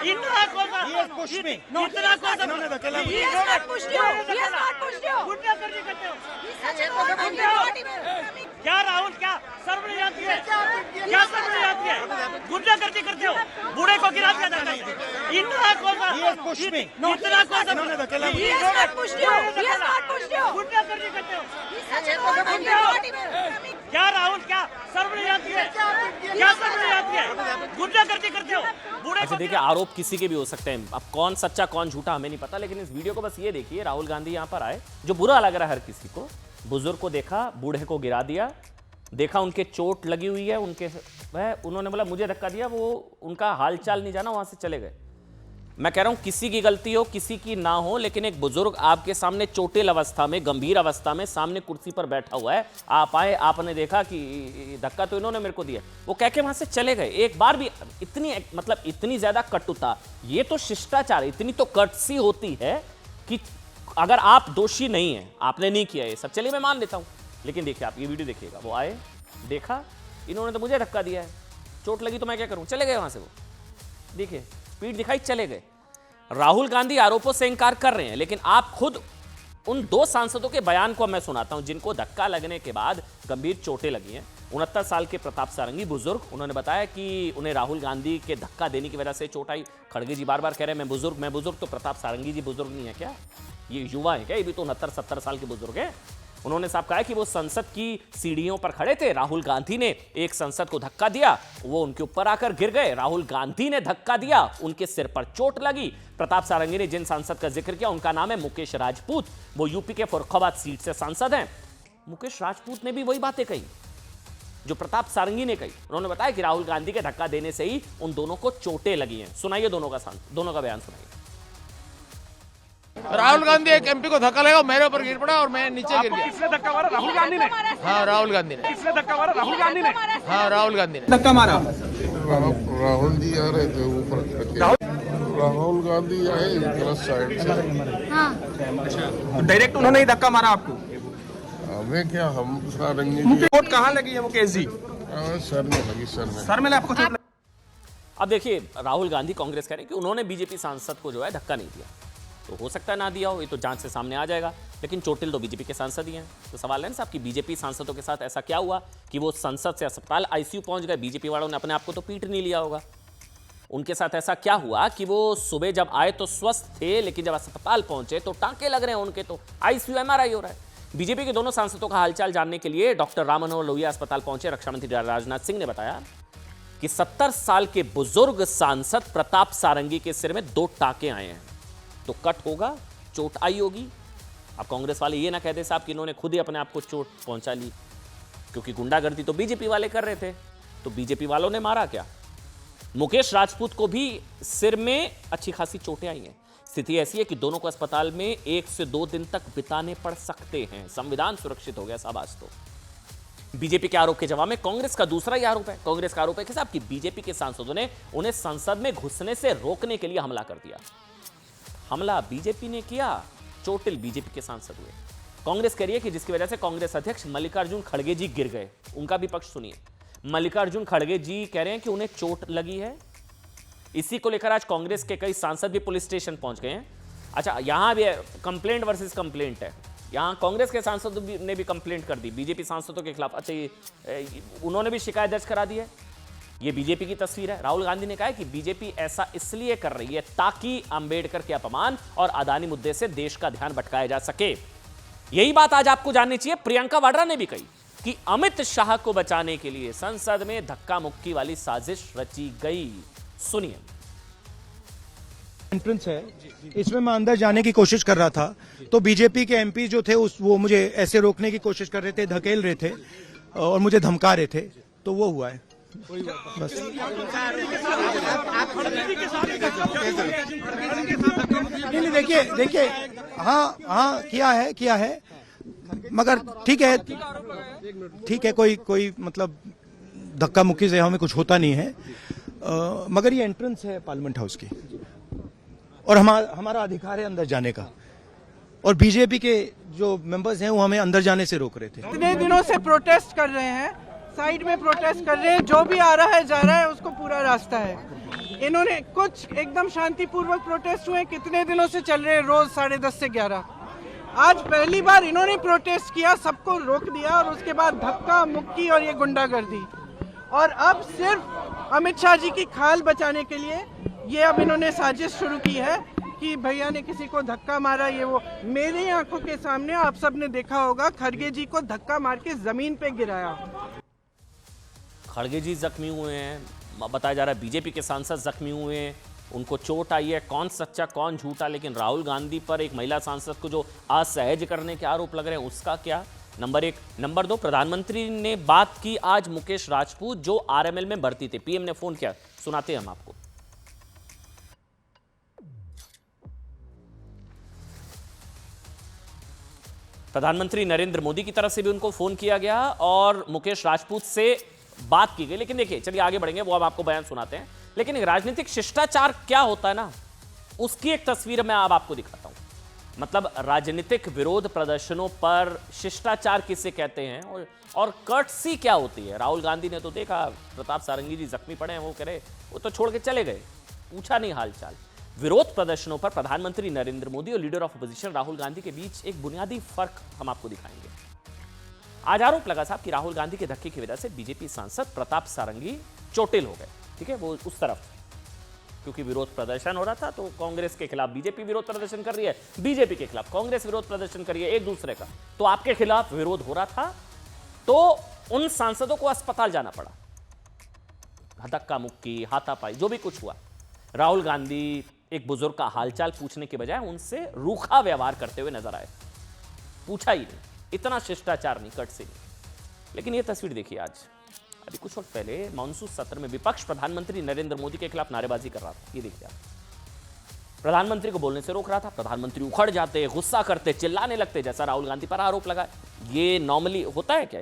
इतना कौन सा इतना कौन सा गुंडागर्दी करते हो? क्या राहुल, क्या शर्म नहीं आती है? क्या शर्म नहीं आती है? गुंडागर्दी करते हो, बूढ़े को गिरा दिया जाता है। इतना कौन सा इतना कौन सा गुंडागर्दी करते हो? क्या राहुल, क्या शर्म नहीं आती है? क्या शर्म नहीं आती है? गुंडागर्दी करते हो, बूढ़े। अच्छा देखिए, आरोप किसी के भी हो सकते हैं, अब कौन सच्चा कौन झूठा हमें नहीं पता, लेकिन इस वीडियो को बस ये देखिए, राहुल गांधी यहाँ पर आए, जो बुरा लग रहा है हर किसी को, बुजुर्ग को देखा, बूढ़े को गिरा दिया, देखा उनके चोट लगी हुई है, उन्होंने बोला मुझे धक्का दिया, वो उनका हालचाल नहीं जाना, वहां से चले गए। मैं कह रहा हूं किसी की गलती हो किसी की ना हो, लेकिन एक बुजुर्ग आपके सामने चोटिल अवस्था में, गंभीर अवस्था में सामने कुर्सी पर बैठा हुआ है, आप आए, आपने देखा कि धक्का तो इन्होंने मेरे को दिया, वो कह के वहां से चले गए। एक बार भी इतनी ज्यादा कटुता, ये तो शिष्टाचार, इतनी तो कर्टसी होती है कि अगर आप दोषी नहीं है, आपने नहीं किया ये सब, चलिए मैं मान लेता हूं, लेकिन देखिए आप ये वीडियो देखिएगा, वो आए, देखा इन्होंने तो मुझे धक्का दिया है, चोट लगी तो मैं क्या करूं, चले गए वहां से। वो देखिए स्पीड दिखाई, चले गए। राहुल गांधी आरोपों से इंकार कर रहे हैं, लेकिन आप खुद उन दो सांसदों के बयान को मैं सुनाता हूं जिनको धक्का लगने के बाद गंभीर चोटें लगी हैं। 69 साल के प्रताप सारंगी बुजुर्ग, उन्होंने बताया कि उन्हें राहुल गांधी के धक्का देने की वजह से चोट आई। खड़गे जी बार बार कह रहे हैं मैं बुजुर्ग, तो प्रताप सारंगी जी बुजुर्ग नहीं है क्या? ये युवा है क्या? ये भी तो 69-70 साल के बुजुर्ग है। उन्होंने साफ कहा कि वो संसद की सीढ़ियों पर खड़े थे, राहुल गांधी ने एक संसद को धक्का दिया, वो उनके ऊपर आकर गिर गए, राहुल गांधी ने धक्का दिया, उनके सिर पर चोट लगी। प्रताप सारंगी ने जिन सांसद का जिक्र किया उनका नाम है मुकेश राजपूत, वो यूपी के फर्रुखाबाद सीट से सांसद हैं। मुकेश राजपूत ने भी वही बातें कही जो प्रताप सारंगी ने कही। उन्होंने बताया कि राहुल गांधी के धक्का देने से ही उन दोनों को चोटें लगी हैं। सुनाइए दोनों का बयान सुनाइए। राहुल गांधी एक एमपी को धक्का लगा, मेरे ऊपर गिर पड़ा और मैं नीचे गिर गया। किसने धक्का मारा? राहुल गांधी ने? हाँ राहुल गांधी ने। किसने धक्का मारा? राहुल गांधी ने? हाँ राहुल गांधी ने धक्का मारा। राहुल जी आ रहे थे ऊपर, राहुल गांधी आए गलत साइड से। हाँ तो डायरेक्ट उन्होंने ही धक्का मारा आपको? हमें क्या, हम सारंगी चोट कहाँ लगी है मुकेश जी? सर में लगी, सर में आपको चोट। अब देखिए, राहुल गांधी कांग्रेस कह रहे हैं कि उन्होंने बीजेपी सांसद को जो है धक्का नहीं दिया, तो हो सकता है ना दिया हो, ये तो जांच से सामने आ जाएगा, लेकिन चोटिल तो बीजेपी के सांसद ही हैं। तो सवाल है ना साहब कि बीजेपी सांसदों के साथ ऐसा क्या हुआ कि वो संसद से अस्पताल आईसीयू पहुंच गए, बीजेपी वालों ने अपने आप को तो पीट नहीं लिया होगा। उनके साथ ऐसा क्या हुआ कि वो सुबह जब आए तो स्वस्थ थे, लेकिन जब अस्पताल पहुंचे तो टांके लग रहे हैं उनके, तो आईसीयू एमआरआई हो रहा है। बीजेपी के दोनों सांसदों का हालचाल जानने के लिए डॉक्टर राम मनोहर लोहिया अस्पताल पहुंचे। रक्षा मंत्री राजनाथ सिंह ने बताया कि 70 साल के बुजुर्ग सांसद प्रताप सारंगी के सिर में 2 टांके आए हैं, तो कट होगा, चोट आई होगी। अब कांग्रेस वाले ये ना कहते साहब कि इन्होंने खुद ही अपने आप को चोट पहुंचा ली, क्योंकि गुंडागर्दी तो बीजेपी वाले कर रहे थे, तो बीजेपी वालों ने मारा क्या? मुकेश राजपूत को भी सिर में अच्छी खासी चोटें आई हैं। स्थिति ऐसी है कि दोनों को अस्पताल में 1 से 2 दिन तक बिताने पड़ सकते हैं। संविधान सुरक्षित हो गया साहब आज तो। बीजेपी के आरोप के जवाब में कांग्रेस का दूसरा ही आरोप है। कांग्रेस का आरोप है कि साहब कि बीजेपी के सांसदों ने उन्हें संसद में घुसने से रोकने के लिए हमला कर दिया। हमला बीजेपी ने किया, चोटिल बीजेपी के सांसद हुए। कांग्रेस कह रही है कि जिसकी वजह से कांग्रेस अध्यक्ष मल्लिकार्जुन खड़गे जी गिर गए। उनका भी पक्ष सुनिए। मल्लिकार्जुन खड़गे जी कह रहे हैं कि उन्हें चोट लगी है। इसी को लेकर आज कांग्रेस के कई सांसद भी पुलिस स्टेशन पहुंच गए हैं। अच्छा, यहां भी कंप्लेंट वर्सेस कंप्लेंट है। यहां कांग्रेस के सांसदों ने भी कंप्लेंट कर दी बीजेपी सांसदों के खिलाफ। अच्छा, उन्होंने भी शिकायत दर्ज करा दी है। ये बीजेपी की तस्वीर है। राहुल गांधी ने कहा है कि बीजेपी ऐसा इसलिए कर रही है ताकि अंबेडकर के अपमान और अदानी मुद्दे से देश का ध्यान भटकाया जा सके। यही बात आज आपको जाननी चाहिए, प्रियंका वाड्रा ने भी कही। कि अमित शाह को बचाने के लिए संसद में धक्का मुक्की वाली साजिश रची गई। सुनिए। एंट्रेंस है, इसमें मैं अंदर जाने की कोशिश कर रहा था तो बीजेपी के एमपी जो थे वो मुझे ऐसे रोकने की कोशिश कर रहे थे, धकेल रहे थे और मुझे धमका रहे थे, तो वो हुआ है बस। नहीं देखिए हाँ किया है मगर ठीक है कोई मतलब धक्का मुक्की से हमें कुछ होता नहीं है, मगर ये एंट्रेंस है पार्लियामेंट हाउस की और हमारा अधिकार है अंदर जाने का, और बीजेपी के जो मेंबर्स हैं वो हमें अंदर जाने से रोक रहे थे। इतने दिनों से प्रोटेस्ट कर रहे हैं, साइड में प्रोटेस्ट कर रहे हैं, जो भी आ रहा है जा रहा है, उसको पूरा रास्ता है। इन्होंने कुछ एकदम शांतिपूर्वक प्रोटेस्ट हुए, कितने दिनों से चल रहे हैं, रोज 10:30 से 11। आज पहली बार इन्होंने प्रोटेस्ट किया, सबको रोक दिया और उसके बाद धक्का मुक्की और ये गुंडागर्दी, और अब सिर्फ अमित शाह जी की खाल बचाने के लिए ये अब इन्होंने साजिश शुरू की है कि भैया ने किसी को धक्का मारा, ये वो। मेरी आंखों के सामने आप सब ने देखा होगा, खड़गे जी को धक्का मार के जमीन पे गिराया। खड़गे जी जख्मी हुए हैं, बताया जा रहा है बीजेपी के सांसद जख्मी हुए हैं, उनको चोट आई है। कौन सच्चा कौन झूठा, लेकिन राहुल गांधी पर एक महिला सांसद को जो असहज करने के आरोप लग रहे हैं उसका क्या? नंबर 1। नंबर 2, प्रधानमंत्री ने बात की आज मुकेश राजपूत जो आरएमएल में भर्ती थे, पीएम ने फोन किया, सुनाते हैं हम आपको। प्रधानमंत्री नरेंद्र मोदी की तरफ से भी उनको फोन किया गया और मुकेश राजपूत से बात की गई। लेकिन देखिए, चलिए आगे बढ़ेंगे, वो हम आपको बयान सुनाते हैं। लेकिन एक राजनीतिक शिष्टाचार क्या होता है ना, उसकी एक तस्वीर मैं अब आपको दिखाता हूं। मतलब राजनीतिक विरोध प्रदर्शनों पर शिष्टाचार किसे कहते हैं और कर्टसी क्या होती है। राहुल गांधी ने तो देखा प्रताप सारंगी जी जख्मी पड़े हैं, वो कह रहे वो तो छोड़ के चले गए, पूछा नहीं हालचाल। विरोध प्रदर्शनों पर प्रधानमंत्री नरेंद्र मोदी और leader of opposition Rahul Gandhi के बीच एक बुनियादी फर्क हम आपको दिखाएंगे। आज आरोप लगा साहब कि राहुल गांधी के धक्के की वजह से बीजेपी सांसद प्रताप सारंगी चोटिल हो गए। ठीक है, वो उस तरफ, क्योंकि विरोध प्रदर्शन हो रहा था तो कांग्रेस के खिलाफ बीजेपी विरोध प्रदर्शन कर रही है, बीजेपी के खिलाफ कांग्रेस विरोध प्रदर्शन कर रही है एक दूसरे का, तो आपके खिलाफ विरोध हो रहा था तो उन सांसदों को अस्पताल जाना पड़ा, धक्का मुक्की, हाथापाई, जो भी कुछ हुआ। राहुल गांधी एक बुजुर्ग का हालचाल पूछने के बजाय उनसे रूखा व्यवहार करते हुए नजर आए, पूछा ही नहीं, इतना शिष्टाचार नहीं, कट से नहीं। लेकिन यह तस्वीर देखिए, आज अभी कुछ वक्त पहले मॉनसून सत्र में विपक्ष प्रधानमंत्री नरेंद्र मोदी के खिलाफ नारेबाजी कर रहा था। ये देखिए आप, प्रधानमंत्री को बोलने से रोक रहा था, प्रधानमंत्री उखड़ जाते, गुस्सा करते, चिल्लाने लगते, जैसा राहुल गांधी पर आरोप लगा। ये नॉर्मली होता है क्या?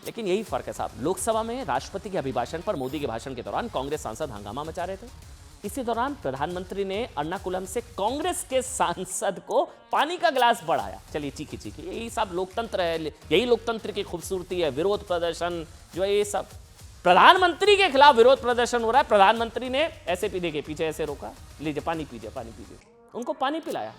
लेकिन यही फर्क है साहब। लोकसभा में राष्ट्रपति के अभिभाषण पर मोदी के भाषण के दौरान कांग्रेस सांसद हंगामा मचा रहे थे। इसी दौरान प्रधानमंत्री ने एर्नाकुलम से कांग्रेस के सांसद को पानी का गिलास बढ़ाया। चलिए चीखी चीखी, यही सब लोकतंत्र है, यही लोकतंत्र की खूबसूरती है। विरोध प्रदर्शन जो है, ये सब प्रधानमंत्री के खिलाफ विरोध प्रदर्शन हो रहा है, प्रधानमंत्री ने ऐसे पीने के पीछे ऐसे रोका, लीजिए पानी पीजिए, पानी पीजिए, उनको पानी पिलाया।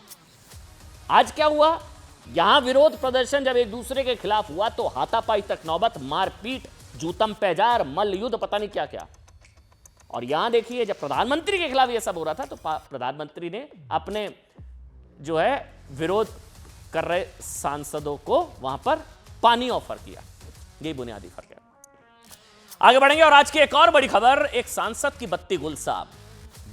आज क्या हुआ, यहां विरोध प्रदर्शन जब एक दूसरे के खिलाफ हुआ तो हाथापाई तक नौबत, मारपीट, जूतम पैजार, मल्ल युद्ध, पता नहीं क्या क्या। और यहां देखिए, जब प्रधानमंत्री के खिलाफ यह सब हो रहा था तो प्रधानमंत्री ने अपने जो है विरोध कर रहे सांसदों को वहां पर पानी ऑफर किया। यही बुनियादी फर्क है। आगे बढ़ेंगे और आज की एक और बड़ी खबर, एक सांसद की बत्ती गुल साहब,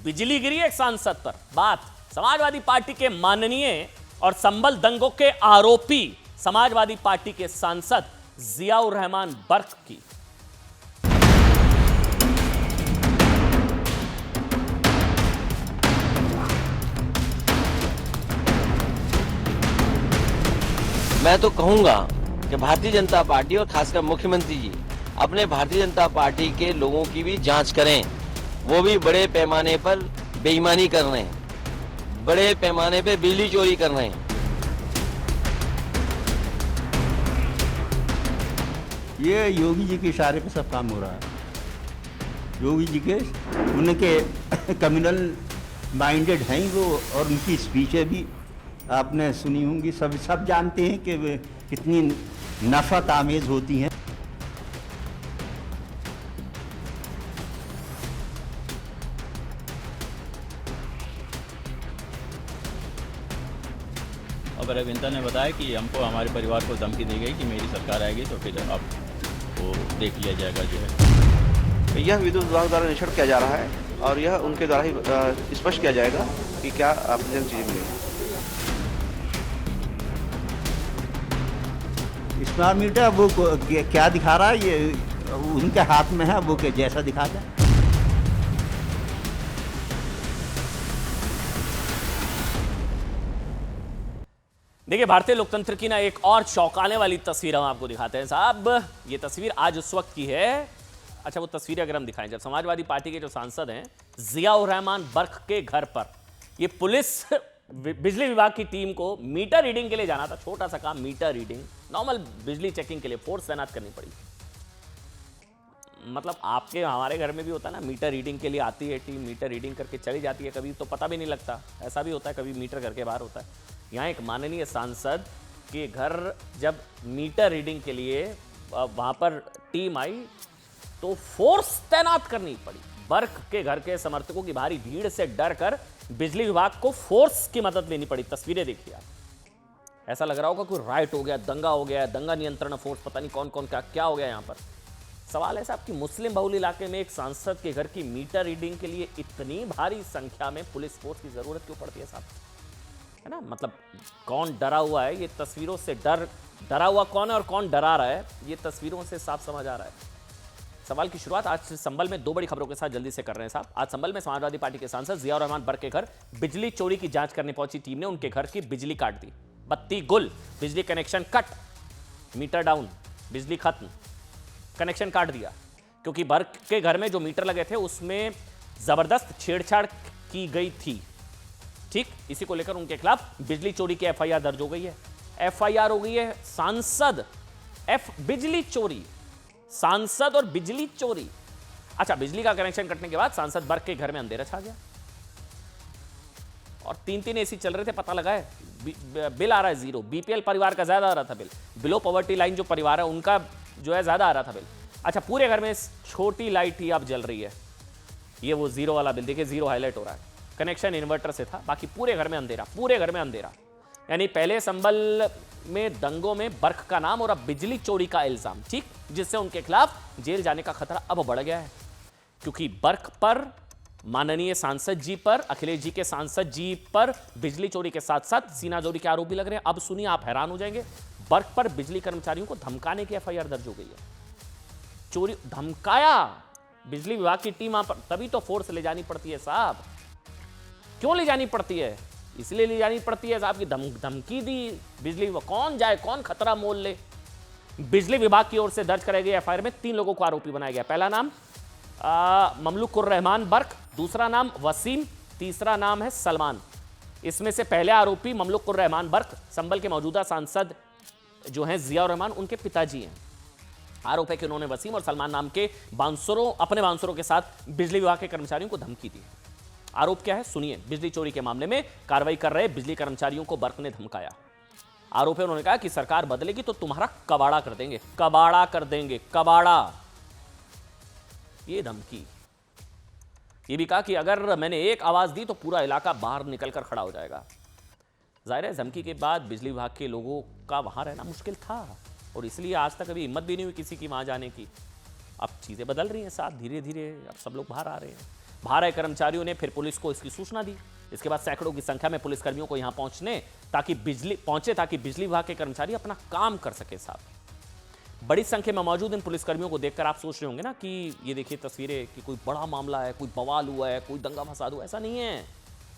बिजली गिरी एक सांसद पर। बात समाजवादी पार्टी के माननीय और संभल दंगों के आरोपी समाजवादी पार्टी के सांसद जियाउर रहमान बर्क की। मैं तो कहूंगा कि भारतीय जनता पार्टी और खासकर मुख्यमंत्री जी अपने भारतीय जनता पार्टी के लोगों की भी जांच करें। वो भी बड़े पैमाने पर बेईमानी कर रहे हैं, बड़े पैमाने पे बिजली चोरी कर रहे हैं। ये योगी जी के इशारे पे सब काम हो रहा है। योगी जी के उनके कम्युनल माइंडेड हैं वो, और उनकी स्पीचें भी आपने सुनी होंगी, सब जानते हैं कि वे कितनी नफरत आमेज होती हैं। अभय विंता ने बताया कि हमको हमारे परिवार को धमकी दी गई कि मेरी सरकार आएगी तो फिर अब वो देख लिया जाएगा जो है। यह विद्युत विभाग द्वारा निरीक्षण किया जा रहा है और यह उनके द्वारा ही स्पष्ट किया जाएगा कि क्या आपत्तिजनक चीजें मिलेंगी। स्मार्ट मीटर वो क्या दिखा रहा है, ये उनके हाथ में है, वो जैसा दिखाता है। देखिए, भारतीय लोकतंत्र की ना एक और चौंकाने वाली तस्वीर हम आपको दिखाते हैं साहब। ये तस्वीर आज उस वक्त की है। अच्छा, वो तस्वीर अगर हम दिखाएं, जब समाजवादी पार्टी के जो सांसद हैं जियाउर रहमान बर्क के घर पर ये पुलिस बिजली विभाग की टीम को मीटर रीडिंग के लिए जाना था। छोटा सा काम, मीटर रीडिंग, नॉर्मल बिजली चेकिंग के लिए फोर्स तैनात करनी पड़ी। मतलब आपके हमारे घर में भी होता है ना, मीटर रीडिंग के लिए आती है टीम, मीटर रीडिंग करके चली जाती है, कभी तो पता भी नहीं लगता, ऐसा भी होता है, कभी मीटर घर के बाहर होता है। यहाँ एक माननीय सांसद के घर जब मीटर रीडिंग के लिए वहाँ पर टीम आई तो फोर्स तैनात करनी पड़ी। बर्क के घर के समर्थकों की भारी भीड़ से डर कर बिजली विभाग को फोर्स की मदद लेनी पड़ी। तस्वीरें देखिए आप, ऐसा लग रहा होगा कोई राइट हो गया, दंगा हो गया, दंगा नियंत्रण फोर्स, पता नहीं कौन कौन क्या हो गया यहाँ पर। सवाल है साहब कि मुस्लिम बहुल इलाके में एक सांसद के घर की मीटर रीडिंग के लिए इतनी भारी संख्या में पुलिस फोर्स की जरूरत क्यों पड़ती है साहब, है ना? मतलब कौन डरा हुआ है, ये तस्वीरों से डरा हुआ कौन है और कौन डरा रहा है, ये तस्वीरों से साफ समझ आ रहा है। सवाल की शुरुआत आज संभल में दो बड़ी खबरों के साथ जल्दी से कर रहे हैं साहब। आज संभल में समाजवादी पार्टी के सांसद जियाउर रहमान बर्क के घर बिजली चोरी की जांच करने पहुंची टीम ने उनके घर की बिजली काट दी। बत्ती गुल, बिजली कनेक्शन कट, मीटर डाउन, बिजली खत्म, कनेक्शन काट दिया। क्योंकि बर्क के घर में जो मीटर लगे थे उसमें जबरदस्त छेड़छाड़ की गई थी। ठीक, इसी को लेकर उनके खिलाफ बिजली चोरी की एफआईआर दर्ज हो गई है। एफआईआर हो गई है सांसद बिजली चोरी, सांसद और बिजली चोरी। अच्छा, बिजली का कनेक्शन कटने के बाद सांसद बर्क के घर में अंधेरा छा गया और 3-3 एसी चल रहे थे। पता लगा है बिल आ रहा है जीरो। बीपीएल परिवार का ज्यादा आ रहा था बिल, बिलो पॉवर्टी लाइन जो परिवार है उनका जो है ज्यादा आ रहा था बिल। अच्छा, पूरे घर में छोटी लाइट ही अब जल रही है, ये वो जीरो वाला बिल देखिए, जीरो हाईलाइट हो रहा है। कनेक्शन इन्वर्टर से था, बाकी पूरे घर में अंधेरा, पूरे घर में अंधेरा। यानी पहले संभल में दंगों में बर्क का नाम और अब बिजली चोरी का इल्जाम, ठीक, जिससे उनके खिलाफ जेल जाने का खतरा अब बढ़ गया है। क्योंकि बर्क पर, माननीय सांसद जी पर, अखिलेश जी के सांसद जी पर बिजली चोरी के साथ साथ सीनाजोरी के आरोप भी लग रहे हैं। अब सुनिए, आप हैरान हो जाएंगे, बर्क पर बिजली कर्मचारियों को धमकाने की एफआईआर दर्ज हो गई है। चोरी, धमकाया बिजली विभाग की टीम, पर तभी तो फोर्स ले जानी पड़ती है साहब। क्यों ले जानी पड़ती है? इसलिए ले जानी पड़ती है साहब की धमकी दी बिजली विभाग। कौन जाए, कौन खतरा मोल ले। बिजली विभाग की ओर से दर्ज कराई गई एफआईआर में 3 लोगों को आरोपी बनाया गया। पहला नाम ममलुकुर रहमान बर्क, दूसरा नाम वसीम, तीसरा नाम है सलमान। इसमें से पहले आरोपी ममलुकुर रहमान बर्क संभल के मौजूदा सांसद जो हैं जियाउर रहमान, उनके पिताजी हैं। आरोप है कि उन्होंने वसीम और सलमान नाम के अपने बांसुरों के साथ बिजली विभाग के कर्मचारियों को धमकी दी। आरोप क्या है सुनिए। बिजली चोरी के मामले में कार्रवाई कर रहे बिजली कर्मचारियों को बर्क ने धमकाया। आरोप है, उन्होंने कहा कि सरकार बदलेगी तो तुम्हारा कबाड़ा कर देंगे, कबाड़ा कर देंगे, कबाड़ा। ये धमकी। ये भी कहा कि अगर मैंने एक आवाज दी तो पूरा इलाका बाहर निकलकर खड़ा हो जाएगा। जाहिर है, धमकी के बाद बिजली विभाग के लोगों का वहां रहना मुश्किल था और इसलिए आज तक अभी हिम्मत भी नहीं हुई किसी की वहां जाने की। अब चीजें बदल रही हैं साहब, धीरे धीरे अब सब लोग बाहर आ रहे हैं। बाहर आए कर्मचारियों ने फिर पुलिस को इसकी सूचना दी। इसके बाद सैकड़ों की संख्या में पुलिसकर्मियों को यहां ताकि बिजली विभाग के कर्मचारी अपना काम कर सके साहब। बड़ी संख्या में मौजूद इन पुलिसकर्मियों को देखकर आप सोच रहे होंगे ना कि ये देखिए तस्वीरें कि कोई बड़ा मामला है, कोई बवाल हुआ है, कोई दंगा फसाद हुआ। ऐसा नहीं है।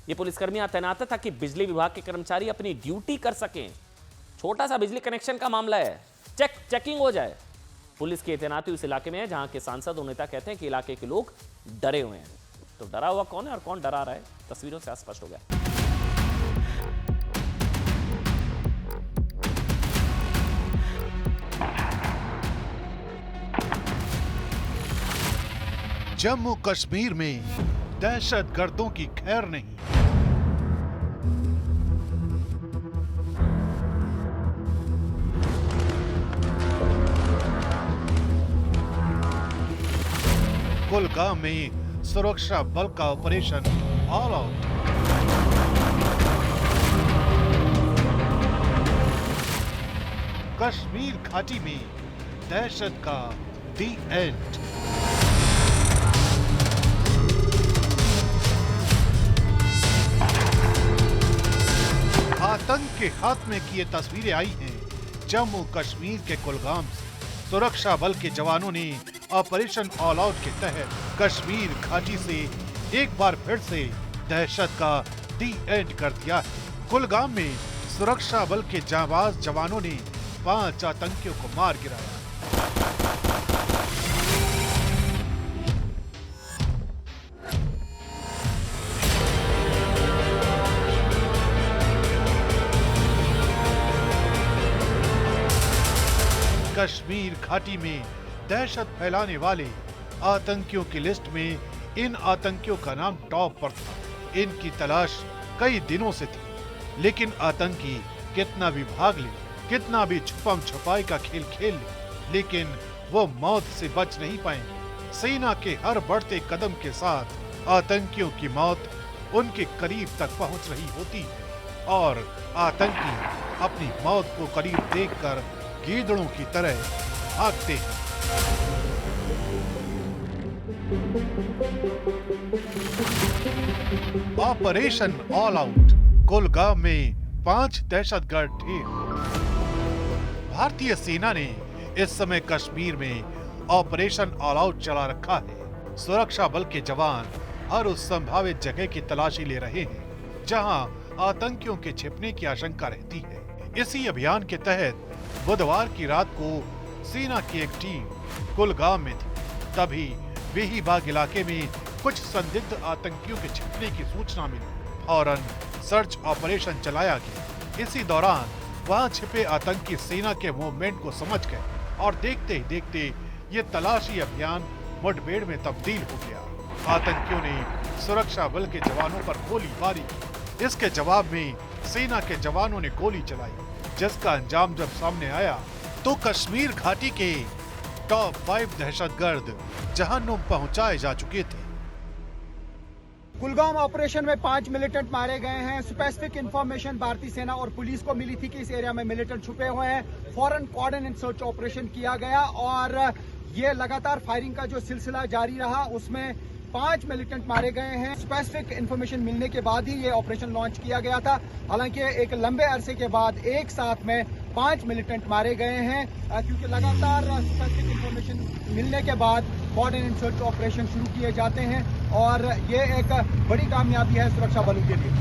ये पुलिसकर्मी यहां तैनात है ताकि बिजली विभाग के कर्मचारी अपनी ड्यूटी कर सकें। छोटा सा बिजली कनेक्शन का मामला है, चेकिंग हो जाए। पुलिस की तैनाती उस इलाके में है जहां के सांसद और नेता कहते हैं कि इलाके के लोग डरे हुए हैं। तो डरा हुआ कौन है और कौन डरा रहा है, तस्वीरों से स्पष्ट हो गया। जम्मू कश्मीर में दहशतगर्दों की खैर नहीं। कुलगाम में सुरक्षा बल का ऑपरेशन ऑल आउट। कश्मीर घाटी में दहशत का दी एंड। आतंक के खात्मे की ये तस्वीरें आई हैं जम्मू कश्मीर के कुलगाम से। सुरक्षा बल के जवानों ने ऑपरेशन ऑल आउट के तहत कश्मीर घाटी से एक बार फिर से दहशत का दी एंड कर दिया है। कुलगाम में सुरक्षा बल के जांबाज जवानों ने 5 आतंकियों को मार गिराया। कश्मीर घाटी में दहशत फैलाने वाले आतंकियों की लिस्ट में इन आतंकियों का नाम टॉप पर था। इनकी तलाश कई दिनों से थी, लेकिन आतंकी कितना भी भाग ले, कितना भी छुपम छुपाई का खेल खेल ले, लेकिन वो मौत से बच नहीं पाएंगे। सेना के हर बढ़ते कदम के साथ आतंकियों की मौत उनके करीब तक पहुंच रही होती है और आतंकी अपनी मौत को करीब देखकर गीदड़ों की तरह भागते हैं। Operation all out. कुलगाम में 5 दहशतगर्द ढेर। भारतीय सेना ने इस समय कश्मीर में ऑपरेशन ऑल आउट चला रखा है। सुरक्षा बल के जवान हर उस संभावित जगह की तलाशी ले रहे हैं जहां आतंकियों के छिपने की आशंका रहती है। इसी अभियान के तहत बुधवार की रात को सेना की एक टीम कुलगाम में थी। तभी वेहीबाग इलाके में कुछ संदिग्ध आतंकियों के छिपने की सूचना मिली। फौरन सर्च ऑपरेशन चलाया गया। इसी दौरान वहां छिपे आतंकी सेना के मूवमेंट को समझ गए और देखते ही देखते ये तलाशी अभियान मुठभेड़ में तब्दील हो गया। आतंकियों ने सुरक्षा बल के जवानों पर गोलीबारी की। इसके जवाब में सेना के जवानों ने गोली चलाई, जिसका अंजाम जब सामने आया तो कश्मीर घाटी के टॉप 5 दहशतगर्द जहन्नुम पहुंचाए जा चुके थे। कुलगाम ऑपरेशन में 5 मिलिटेंट मारे गए हैं। स्पेसिफिक इंफॉर्मेशन भारतीय सेना और पुलिस को मिली थी कि इस एरिया में मिलिटेंट छुपे हुए हैं। फौरन कॉर्डन एंड सर्च ऑपरेशन किया गया और ये लगातार फायरिंग का जो सिलसिला जारी रहा, उसमें 5 मिलिटेंट मारे गए हैं। स्पेसिफिक इंफॉर्मेशन मिलने के बाद ही ये ऑपरेशन लॉन्च किया गया था। हालांकि एक लंबे अरसे के बाद एक साथ में 5 मिलिटेंट मारे गए हैं, क्योंकि लगातार स्पेसिफिक इंफॉर्मेशन मिलने के बाद कॉर्डन एंड सर्च ऑपरेशन शुरू किए जाते हैं और ये एक बड़ी कामयाबी है सुरक्षा बलों के लिए।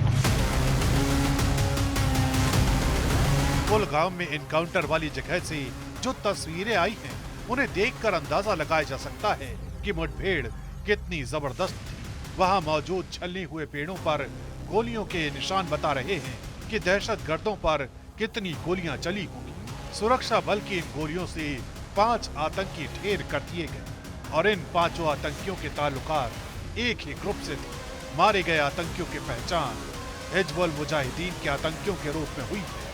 कुलगाम में एनकाउंटर वाली जगह से जो तस्वीरें आई हैं, उन्हें देखकर अंदाजा लगाया जा सकता है कि मुठभेड़ कितनी जबरदस्त थी। वहां मौजूद छलनी हुए पेड़ों पर गोलियों के निशान बता रहे हैं कि दहशतगर्दों पर कितनी गोलियां चली होंगी। सुरक्षा बल की इन गोलियों से 5 आतंकी ढेर कर दिए गए और इन 5 आतंकियों के ताल्लुकात एक ही ग्रुप से थे। मारे गए आतंकियों की पहचान हिजबुल मुजाहिदीन के आतंकियों के रूप में हुई है।